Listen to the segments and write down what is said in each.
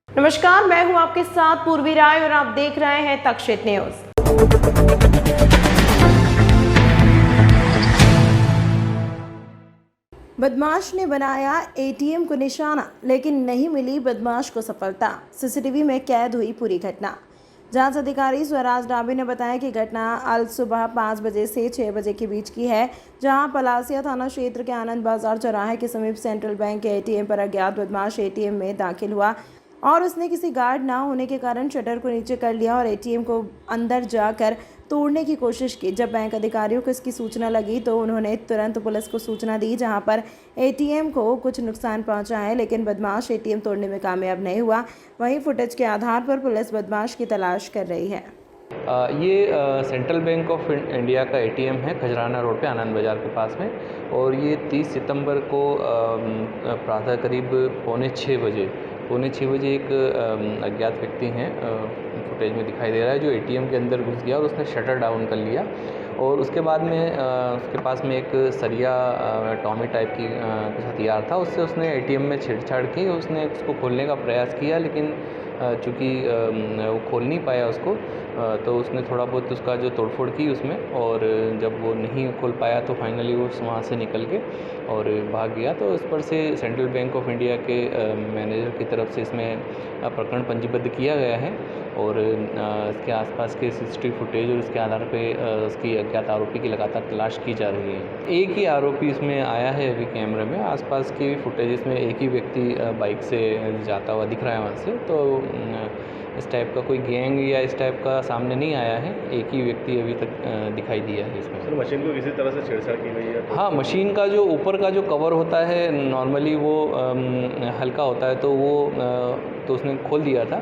नमस्कार, मैं हूं आपके साथ पूर्वी राय और आप देख रहे हैं तक्षशित न्यूज। बदमाश ने बनाया एटीएम को निशाना, लेकिन नहीं मिली बदमाश को सफलता। सीसीटीवी में कैद हुई पूरी घटना। जांच अधिकारी स्वराज डाबी ने बताया कि घटना अल सुबह 5 बजे से 6 बजे के बीच की है, जहां पलासिया थाना क्षेत्र के आनंद बाजार चौराहे के समीप सेंट्रल बैंक के एटीएम पर अज्ञात बदमाश एटीएम में दाखिल हुआ और उसने किसी गार्ड ना होने के कारण शटर को नीचे कर लिया और एटीएम को अंदर जाकर तोड़ने की कोशिश की। जब बैंक अधिकारियों को इसकी सूचना लगी तो उन्होंने तुरंत पुलिस को सूचना दी, जहां पर एटीएम को कुछ नुकसान पहुंचा है, लेकिन बदमाश एटीएम तोड़ने में कामयाब नहीं हुआ। वहीं फुटेज के आधार पर पुलिस बदमाश की तलाश कर रही है। ये सेंट्रल बैंक ऑफ इंडिया का एटीएम है खजराना रोड पे आनंद बाज़ार के पास में, और ये 30 सितंबर को प्रातः करीब पौने 6 बजे एक अज्ञात व्यक्ति हैं, फुटेज में दिखाई दे रहा है, जो एटीएम के अंदर घुस गया और उसने शटर डाउन कर लिया। और उसके बाद में उसके पास में एक सरिया टॉमी टाइप की कुछ हथियार था, उससे उसने एटीएम में छेड़छाड़ की। उसने उसको खोलने का प्रयास किया, लेकिन चूँकि वो खोल नहीं पाया उसको, तो उसने थोड़ा बहुत उसका जो तोड़फोड़ की उसमें, और जब वो नहीं खोल पाया तो फाइनली वो वहाँ से निकल के और भाग गया। तो इस पर से सेंट्रल बैंक ऑफ इंडिया के मैनेजर की तरफ से इसमें प्रकरण पंजीबद्ध किया गया है, और इसके आसपास के सीसीटीवी फुटेज और उसके आधार पे उसकी अज्ञात आरोपी की लगातार तलाश की जा रही है। एक ही आरोपी इसमें आया है अभी कैमरे में, आसपास की फुटेज में एक ही व्यक्ति बाइक से जाता हुआ दिख रहा है वहाँ से। तो इस टाइप का कोई गैंग या इस टाइप का सामने नहीं आया है, एक ही व्यक्ति अभी तक दिखाई दिया है इसमें। सर, मशीन को किसी तरह से छेड़छाड़ की गई है? हाँ, मशीन का जो ऊपर का जो कवर होता है नॉर्मली वो हल्का होता है, तो वो तो उसने खोल दिया था,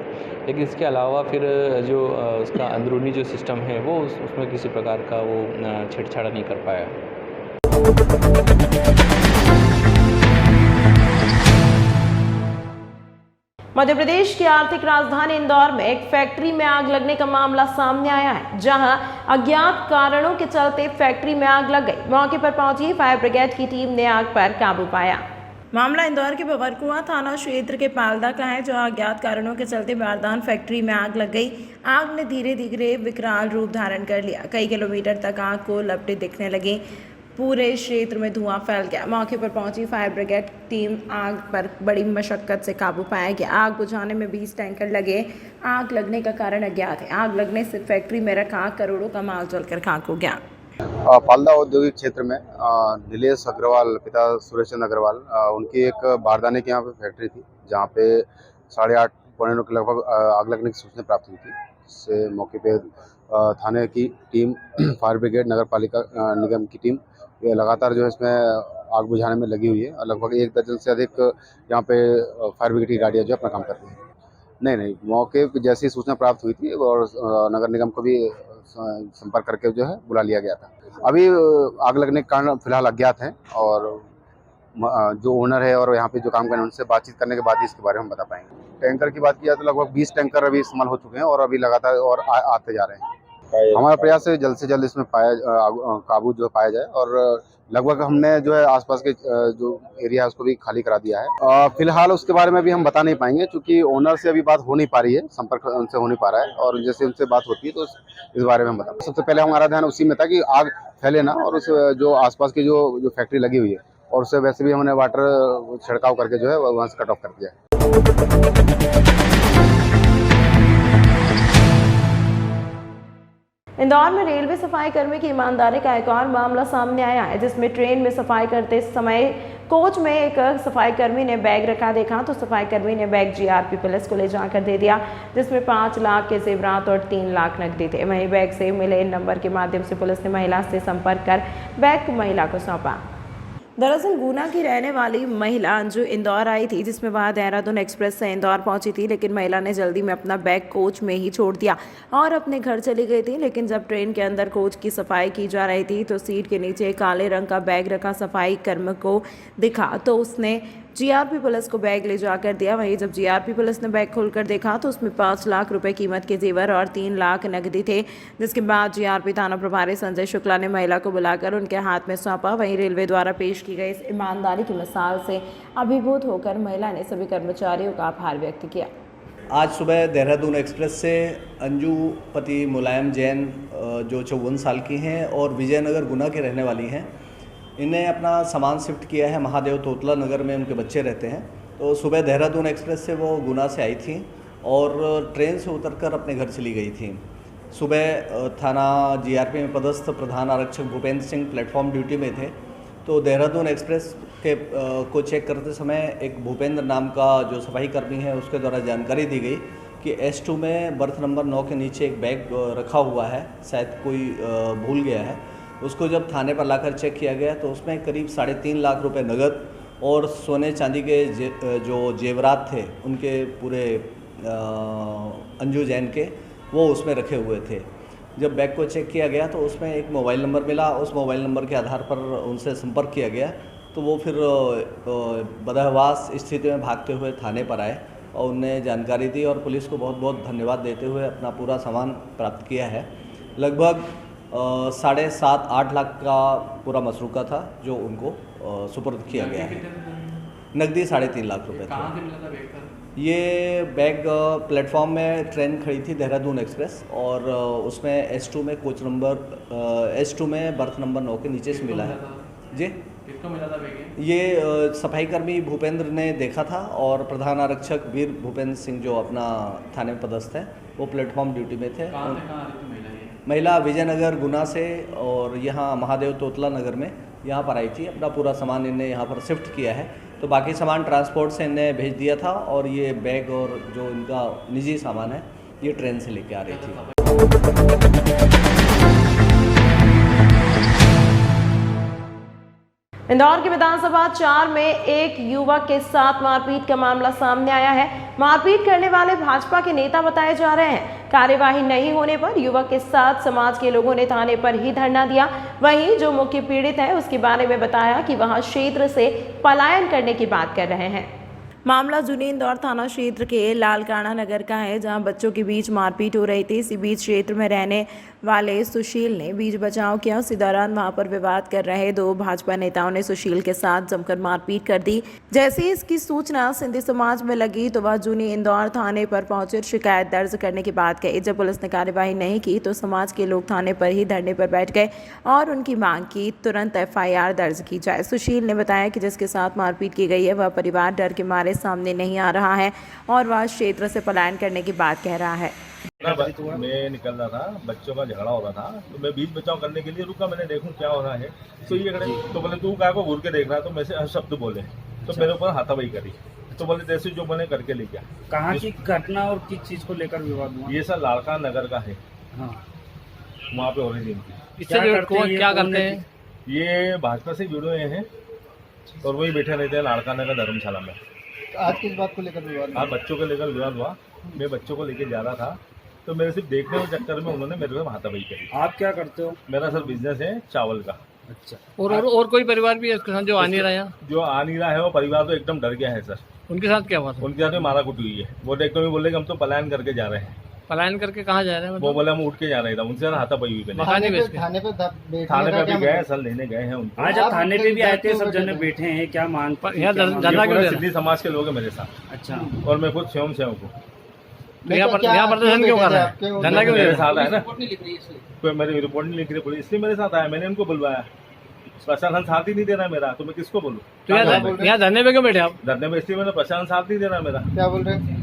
लेकिन इसके अलावा फिर जो उसका अंदरूनी जो सिस्टम है वो उसमें किसी प्रकार का वो छेड़छाड़ नहीं कर पाया। मध्य प्रदेश की आर्थिक राजधानी इंदौर में एक फैक्ट्री में आग लगने का मामला सामने आया है, जहां अज्ञात कारणों के चलते फैक्ट्री में आग लग गई। मौके पर पहुंची फायर ब्रिगेड की टीम ने आग पर काबू पाया। मामला इंदौर के बबरकुआं थाना क्षेत्र के पालदा का है, जहां अज्ञात कारणों के चलते बारदान फैक्ट्री में आग लग गई। आग ने धीरे धीरे विकराल रूप धारण कर लिया। कई किलोमीटर तक आग को लपटें दिखने लगी। पूरे क्षेत्र में धुआं फैल गया। मौके पर पहुंची फायर ब्रिगेड टीम आग पर बड़ी मशक्कत से काबू पाया गया। आग बुझाने में 20 टैंकर लगे। आग लगने का कारण अज्ञात है। आग लगने से फैक्ट्री में रखा करोड़ों का माल जलकर खाक हो गया। पालदा औद्योगिक क्षेत्र में नीलेश अग्रवाल पिता सुरेश चंद्र अग्रवाल, उनकी एक बारदाने की यहाँ पे फैक्ट्री थी, जहाँ पे 8:30 पौने 9 के लगभग आग लगने की सूचना प्राप्त हुई थी। इससे मौके पे थाने की टीम, फायर ब्रिगेड, नगर पालिका निगम की टीम ये लगातार जो है इसमें आग बुझाने में लगी हुई है। लगभग 1 दर्जन से अधिक यहाँ पे फायर ब्रिगेड की गाड़ियाँ जो अपना काम कर रही हैं। नहीं, मौके पर जैसी सूचना प्राप्त हुई थी और नगर निगम को भी संपर्क करके जो है बुला लिया गया था। अभी आग लगने के कारण फिलहाल अज्ञात हैं, और जो ओनर है और यहाँ पे जो काम कर रहे हैं उनसे बातचीत करने के बाद ही इसके बारे में बता पाएंगे। टैंकर की बात की जाए तो लगभग 20 टैंकर अभी इस्तेमाल हो चुके हैं और अभी लगातार और आते जा रहे हैं। हमारा प्रयास है जल्द से जल्द इसमें काबू जो पाया जाए, और लगभग हमने जो है आसपास के जो एरिया है उसको भी खाली करा दिया है। फिलहाल उसके बारे में भी हम बता नहीं पाएंगे, क्योंकि ओनर से अभी बात हो नहीं पा रही है, संपर्क उनसे हो नहीं पा रहा है, और जैसे उनसे बात होती है तो इस बारे में हम बता। सबसे पहले हमारा ध्यान उसी में था कि आग फैले ना, और उस जो आसपास की जो फैक्ट्री लगी हुई है, और उससे वैसे भी हमने वाटर छिड़काव करके जो है वहाँ से कट ऑफ कर दिया है। इंदौर में रेलवे सफाई कर्मी की ईमानदारी का एक और मामला सामने आया है, जिसमें ट्रेन में सफाई करते समय कोच में एक सफाई कर्मी ने बैग रखा देखा तो सफाई कर्मी ने बैग जीआरपी पुलिस को ले जाकर दे दिया, जिसमें 5 लाख के जेवरात और 3 लाख नकदी थे। वहीं बैग से मिले इन नंबर के माध्यम से पुलिस ने महिला से संपर्क कर बैग को महिला को सौंपा। दरअसल गुना की रहने वाली महिला अंजू इंदौर आई थी, जिसमें वह देहरादून एक्सप्रेस से इंदौर पहुंची थी, लेकिन महिला ने जल्दी में अपना बैग कोच में ही छोड़ दिया और अपने घर चली गई थी। लेकिन जब ट्रेन के अंदर कोच की सफाई की जा रही थी तो सीट के नीचे काले रंग का बैग रखा सफाई कर्मी को दिखा, तो उसने जीआरपी पुलिस को बैग ले जाकर दिया। वहीं जब जीआरपी पुलिस ने बैग खोलकर देखा तो उसमें 5 लाख रुपए कीमत के जेवर और 3 लाख नकदी थे, जिसके बाद जीआरपी थाना प्रभारी संजय शुक्ला ने महिला को बुलाकर उनके हाथ में सौंपा। वहीं रेलवे द्वारा पेश की गई इस ईमानदारी की मिसाल से अभिभूत होकर महिला ने सभी कर्मचारियों का आभार व्यक्त किया। आज सुबह देहरादून एक्सप्रेस से अंजू पति मुलायम जैन जो 54 साल की हैं और विजयनगर गुना के रहने वाली हैं, इन्हें अपना सामान शिफ्ट किया है महादेव तोतला नगर में, उनके बच्चे रहते हैं। तो सुबह देहरादून एक्सप्रेस से वो गुना से आई थी और ट्रेन से उतरकर अपने घर चली गई थी। सुबह थाना जीआरपी में पदस्थ प्रधान आरक्षक भूपेंद्र सिंह प्लेटफॉर्म ड्यूटी में थे, तो देहरादून एक्सप्रेस के को चेक करते समय एक भूपेंद्र नाम का जो सफाई कर्मी है उसके द्वारा जानकारी दी गई कि S2 में बर्थ नंबर 9 के नीचे एक बैग रखा हुआ है, शायद कोई भूल गया है। उसको जब थाने पर लाकर चेक किया गया तो उसमें करीब 3.5 लाख रुपए नगद और सोने चांदी के जो जेवरात थे उनके पूरे अंजू जैन के, वो उसमें रखे हुए थे। जब बैग को चेक किया गया तो उसमें एक मोबाइल नंबर मिला। उस मोबाइल नंबर के आधार पर उनसे संपर्क किया गया तो वो फिर बदहवास स्थिति में भागते हुए थाने पर आए और उन्हें जानकारी दी और पुलिस को बहुत बहुत धन्यवाद देते हुए अपना पूरा सामान प्राप्त किया है। लगभग 7.5-8 लाख का पूरा मसरूका था जो उनको सुपुर्द किया गया है। नकदी 3.5 लाख रुपए थे। ये बैग प्लेटफॉर्म में ट्रेन खड़ी थी देहरादून एक्सप्रेस और उसमें S2 में कोच नंबर S2 में बर्थ नंबर 9 के नीचे से मिला है। जी, किसको मिला था बैग? ये सफाई कर्मी भूपेंद्र ने देखा था और प्रधान आरक्षक वीर भूपेंद्र सिंह जो अपना थाने में पदस्थ है वो प्लेटफॉर्म ड्यूटी में थे। महिला विजयनगर गुना से और यहाँ महादेव तोतला नगर में यहाँ पर आई थी। अपना पूरा सामान इन्हें यहाँ पर शिफ्ट किया है, तो बाकी सामान ट्रांसपोर्ट से इन्हें भेज दिया था और ये बैग और जो इनका निजी सामान है ये ट्रेन से लेके आ रही थी। इंदौर की विधानसभा 4 में एक युवक के साथ मारपीट का मामला सामने आया है। मारपीट करने वाले भाजपा के नेता बताए जा रहे हैं। कार्यवाही नहीं होने पर युवक के साथ समाज के लोगों ने थाने पर ही धरना दिया। वहीं जो मुख्य पीड़ित है उसके बारे में बताया कि वहां क्षेत्र से पलायन करने की बात कर रहे हैं। मामला जुनी इंदौर थाना क्षेत्र के लालकाना नगर का है, जहां बच्चों के बीच मारपीट हो रही थी। इसी बीच क्षेत्र में रहने वाले सुशील ने बीच बचाव किया। उसी दौरान वहां पर विवाद कर रहे 2 भाजपा नेताओं ने सुशील के साथ जमकर मारपीट कर दी। जैसे ही इसकी सूचना सिंधी समाज में लगी तो वह जुनी इंदौर थाने पर पहुंचे, शिकायत दर्ज करने की बात कही। जब पुलिस ने कार्यवाही नहीं की तो समाज के लोग थाने पर ही धरने पर बैठ गए और उनकी मांग की तुरंत FIR दर्ज की जाए। सुशील ने बताया कि जिसके साथ मारपीट की गई है वह परिवार डर के मारे सामने नहीं आ रहा है और वह क्षेत्र से पलायन करने की बात कह रहा है। मैं निकल रहा था, बच्चों का झगड़ा हो रहा था तो मैं बीच बचाव करने के लिए रुका। मैंने देखूं क्या हो रहा है तो ये खड़े तो बोले तू क्या को घूर के देख रहा, तो मैं से शब्द बोले तो मेरे ऊपर हाथापाई करी। तो बोले जैसे जो मैंने करके ले गया। कहाँ की घटना और किस चीज को लेकर विवाद हुआ? ये सर लाड़का नगर का है। हाँ। वहाँ पे ओरिजिन की क्या करते हैं? ये भाजपा से जुड़े हुए हैं और वही बैठे रहते हैं लाड़का नगर धर्मशाला में। आज किस बात को लेकर विवाद हुआ? आज बच्चों को लेकर विवाद हुआ। मैं बच्चों को लेकर जा रहा था तो मेरे सिर्फ देखने के चक्कर में उन्होंने मेरे को हाथापाई करी। आप क्या करते हो? मेरा सर बिजनेस है चावल का। अच्छा। और कोई परिवार भी है उसके साथ जो आ नहीं रहा है? जो आ नहीं रहा है वो परिवार तो एकदम डर गया है सर। उनके साथ क्या हुआ था? उनके साथ में मारा कुटी हुई है। वो एकदम ही बोले कि हम तो पलायन करके जा रहे हैं। पलायन करके कहाँ जा रहे हैं? वो बोले हम उठ के जा रहे थे, उनसे हाथापाई हुई। मैंने थाने पे भी गए, सर लेने गए हैं उनको। आज आप थाने पे भी आए थे, सब जने बैठे हैं, क्या मान? यहाँ धरना क्यों दे रहे हैं? सिंधी समाज के लोग हैं मेरे साथ। अच्छा। और मैं खुद स्वयं सेवक हूँ। तो यहाँ प्रदर्शन क्यों कर रहा है? धरना क्यों दे मेरे रहे साथ है ना, कोई मेरी रिपोर्ट नहीं लिख रही पुलिस, इसलिए मेरे साथ आया। मैंने उनको बुलवाया, प्रशासन साथ ही नहीं दे रहा मेरा, तो मैं किसको बोलूँ? तो यहाँ धरने पे क्यों बैठे आप? धरने में इसलिए मैंने प्रशासन साथ नहीं दे रहा मेरा। क्या बोल रहे हैं?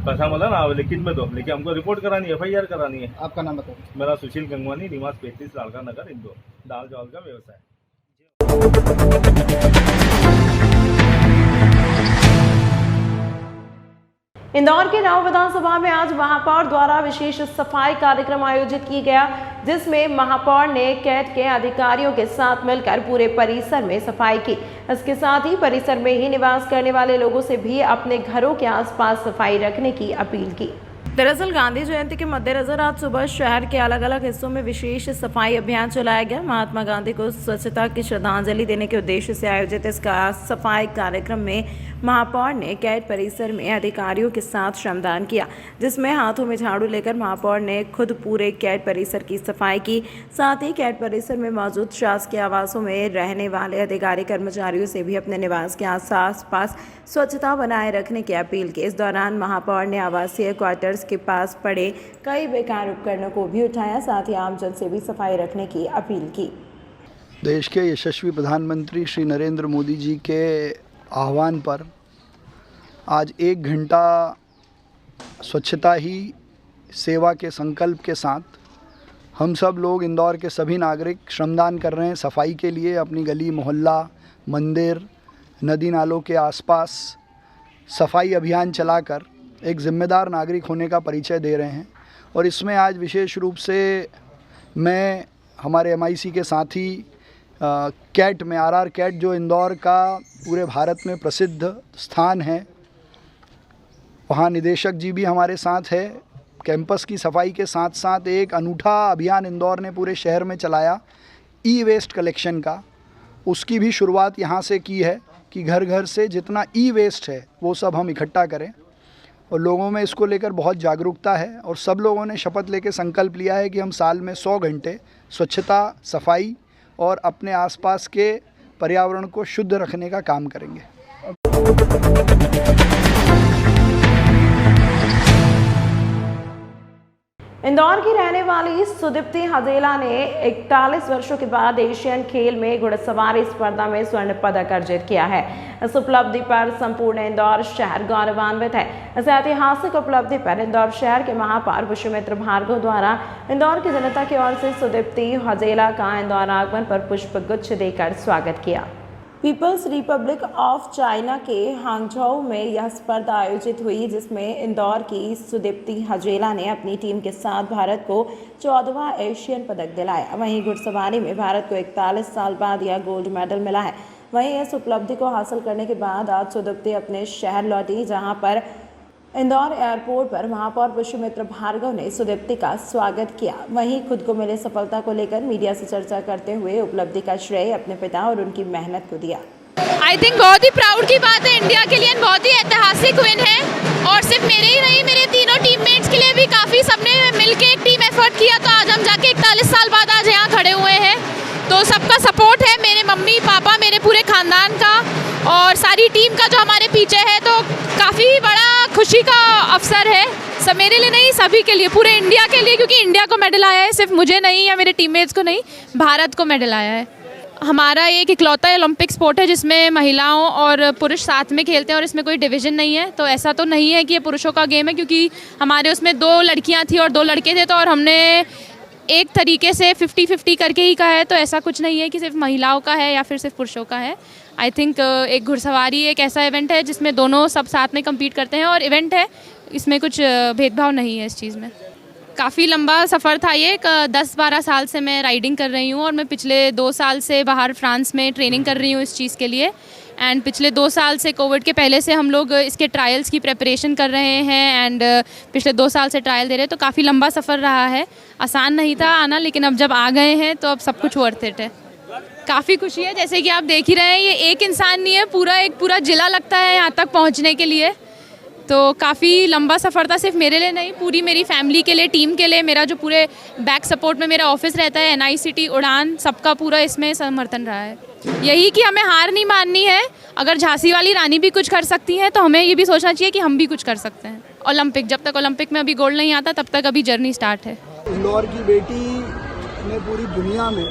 प्रशासन बोला ना लिखित में दो, लेकिन हमको रिपोर्ट करानी है, FIR करानी है। आपका नाम बताओ। मेरा सुशील गंगवानी, निवास 35 लाड़का नगर इंदौर। दाल चावल का व्यवसाय। इंदौर के राव विधानसभा में आज महापौर द्वारा विशेष सफाई कार्यक्रम आयोजित किया गया, जिसमें महापौर ने कैट के अधिकारियों के साथ मिलकर पूरे परिसर में सफाई की। इसके साथ ही परिसर में ही निवास करने वाले लोगों से भी अपने घरों के आसपास सफाई रखने की अपील की। दरअसल गांधी जयंती के मद्देनजर आज सुबह शहर के अलग अलग हिस्सों में विशेष सफाई अभियान चलाया गया। महात्मा गांधी को स्वच्छता की श्रद्धांजलि देने के उद्देश्य से आयोजित इस सफाई कार्यक्रम में महापौर ने कैट परिसर में अधिकारियों के साथ श्रमदान किया, जिसमें हाथों में झाड़ू लेकर महापौर ने खुद पूरे कैट परिसर की सफाई की। साथ ही कैट परिसर में मौजूद शासकीय आवासों में रहने वाले अधिकारी कर्मचारियों से भी अपने निवास के आस पास स्वच्छता बनाए रखने की अपील की। इस दौरान महापौर ने आवासीय क्वार्टर्स के पास पड़े कई बेकार उपकरणों को भी उठाया, साथ ही आमजन से भी सफाई रखने की अपील की। देश के यशस्वी प्रधानमंत्री श्री नरेंद्र मोदी जी के आह्वान पर आज 1 घंटा स्वच्छता ही सेवा के संकल्प के साथ हम सब लोग इंदौर के सभी नागरिक श्रमदान कर रहे हैं सफाई के लिए। अपनी गली मोहल्ला, मंदिर, नदी नालों के आसपास सफाई अभियान चलाकर एक ज़िम्मेदार नागरिक होने का परिचय दे रहे हैं। और इसमें आज विशेष रूप से मैं हमारे MIC के साथी कैट में RR कैट, जो इंदौर का पूरे भारत में प्रसिद्ध स्थान है, वहाँ निदेशक जी भी हमारे साथ है। कैंपस की सफाई के साथ साथ एक अनूठा अभियान इंदौर ने पूरे शहर में चलाया ई-वेस्ट कलेक्शन का। उसकी भी शुरुआत यहाँ से की है कि घर घर से जितना ई-वेस्ट है वो सब हम इकट्ठा करें, और लोगों में इसको लेकर बहुत जागरूकता है। और सब लोगों ने शपथ लेकर संकल्प लिया है कि हम साल में 100 घंटे स्वच्छता, सफाई और अपने आसपास के पर्यावरण को शुद्ध रखने का काम करेंगे। इंदौर की रहने वाली सुदीप्ति हजेला ने 41 वर्षों के बाद एशियन खेल में घुड़सवारी स्पर्धा में स्वर्ण पदक अर्जित किया है। इस उपलब्धि पर संपूर्ण इंदौर शहर गौरवान्वित है। इस ऐतिहासिक उपलब्धि पर इंदौर शहर के महापौर पुष्यमित्र भार्गव द्वारा इंदौर की जनता की ओर से सुदीप्ति हजेला का इंदौर आगमन पर पुष्प गुच्छ देकर स्वागत किया। पीपल्स रिपब्लिक ऑफ चाइना के हांगझोउ में यह स्पर्धा आयोजित हुई, जिसमें इंदौर की सुदीप्ति हजेला ने अपनी टीम के साथ भारत को 14वां एशियन पदक दिलाया। वहीं घुड़सवारी में भारत को 41 साल बाद यह गोल्ड मेडल मिला है। वहीं इस उपलब्धि को हासिल करने के बाद आज सुदीप्ति अपने शहर लौटी, जहां पर इंदौर एयरपोर्ट पर महापौर पुष्यमित्र भार्गव ने सुदीप्ति का स्वागत किया। वहीं खुद को मिले सफलता को लेकर मीडिया से चर्चा करते हुए उपलब्धि का श्रेय अपने पिता और उनकी मेहनत को दिया। आई थिंक बहुत ही प्राउड की बात है इंडिया के लिए, बहुत ही ऐतिहासिक विन है। और सिर्फ मेरे ही नहीं, मेरे तीनों टीममेट्स के लिए भी काफ़ी सबने मिलके एक टीम एफर्ट किया, तो आज हम जाके 41 साल बाद आज यहाँ खड़े हुए हैं। तो सबका सपोर्ट है, मेरे मम्मी पापा, मेरे पूरे खानदान का और सारी टीम का जो हमारे पीछे है, तो काफ़ी बड़ा खुशी का अवसर है। सब मेरे लिए नहीं, सभी के लिए, पूरे इंडिया के लिए, क्योंकि इंडिया को मेडल आया है, सिर्फ मुझे नहीं या मेरे टीममेट्स को नहीं, भारत को मेडल आया है। हमारा एक इकलौता ओलंपिक स्पोर्ट है जिसमें महिलाओं और पुरुष साथ में खेलते हैं और इसमें कोई डिवीज़न नहीं है। तो ऐसा तो नहीं है कि ये पुरुषों का गेम है, क्योंकि हमारे उसमें 2 लड़कियां थी और 2 लड़के थे, तो और हमने एक तरीके से 50-50 करके ही कहा है। तो ऐसा कुछ नहीं है कि सिर्फ महिलाओं का है या फिर सिर्फ पुरुषों का है। आई थिंक एक घुड़सवारी एक ऐसा इवेंट है जिसमें दोनों सब साथ में कम्पीट करते हैं और इवेंट है, इसमें कुछ भेदभाव नहीं है इस चीज़ में। काफ़ी लंबा सफ़र था ये, 10-12 साल से मैं राइडिंग कर रही हूँ और मैं पिछले 2 साल से बाहर फ्रांस में ट्रेनिंग कर रही हूँ इस चीज़ के लिए। एंड पिछले 2 साल से, कोविड के पहले से हम लोग इसके ट्रायल्स की प्रेपरेशन कर रहे हैं एंड पिछले 2 साल से ट्रायल दे रहे हैं। तो काफ़ी लंबा सफ़र रहा है, आसान नहीं था आना, लेकिन अब जब आ गए हैं तो अब सब कुछ वर्थ इट है। काफ़ी खुशी है, जैसे कि आप देख ही रहे हैं, ये एक इंसान नहीं है, पूरा ज़िला लगता है यहाँ तक पहुँचने के लिए। तो काफ़ी लंबा सफ़र था, सिर्फ मेरे लिए नहीं, पूरी मेरी फैमिली के लिए, टीम के लिए। मेरा जो पूरे बैक सपोर्ट में मेरा ऑफिस रहता है, NICT उड़ान, सबका पूरा इसमें समर्थन रहा है। यही कि हमें हार नहीं माननी है। अगर झांसी वाली रानी भी कुछ कर सकती हैं तो हमें ये भी सोचना चाहिए कि हम भी कुछ कर सकते हैं। ओलंपिक, जब तक ओलंपिक में अभी गोल्ड नहीं आता तब तक अभी जर्नी स्टार्ट है। इंदौर की बेटी ने पूरी दुनिया में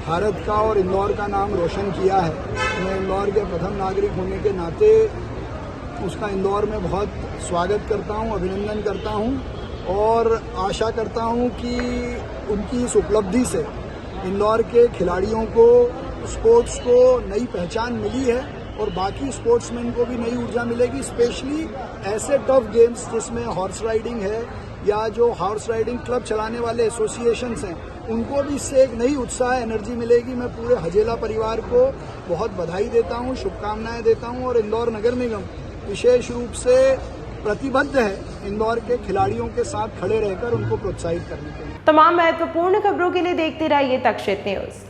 भारत का और इंदौर का नाम रोशन किया है। मैं इंदौर के प्रथम नागरिक होने के नाते उसका इंदौर में बहुत स्वागत करता हूं, अभिनंदन करता हूं और आशा करता हूं कि उनकी इस उपलब्धि से इंदौर के खिलाड़ियों को, स्पोर्ट्स को नई पहचान मिली है और बाकी स्पोर्ट्समैन को भी नई ऊर्जा मिलेगी। स्पेशली ऐसे टफ गेम्स जिसमें हॉर्स राइडिंग है या जो हॉर्स राइडिंग क्लब चलाने वाले एसोसिएशंस हैं, उनको भी इससे एक नई उत्साह, एनर्जी मिलेगी। मैं पूरे हजेला परिवार को बहुत बधाई देता हूँ, शुभकामनाएं देता हूँ और इंदौर नगर निगम विशेष रूप से प्रतिबद्ध है इंदौर के खिलाड़ियों के साथ खड़े रहकर उनको प्रोत्साहित करने के लिए। तमाम महत्वपूर्ण खबरों के लिए देखते रहिए तक्षशित न्यूज़।